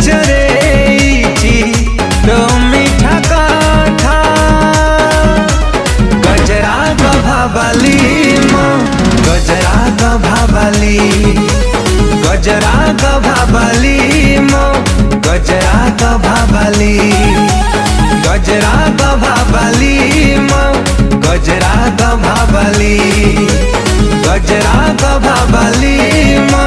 रे इची तो मीठा काथा गजरा गभाबाली मो गजरा गभाबाली गजरा गभाबाली मो गजरा गभाबाली गजरा गभाबाली मो गजरा गभाबाली गजरा गभाबाली मो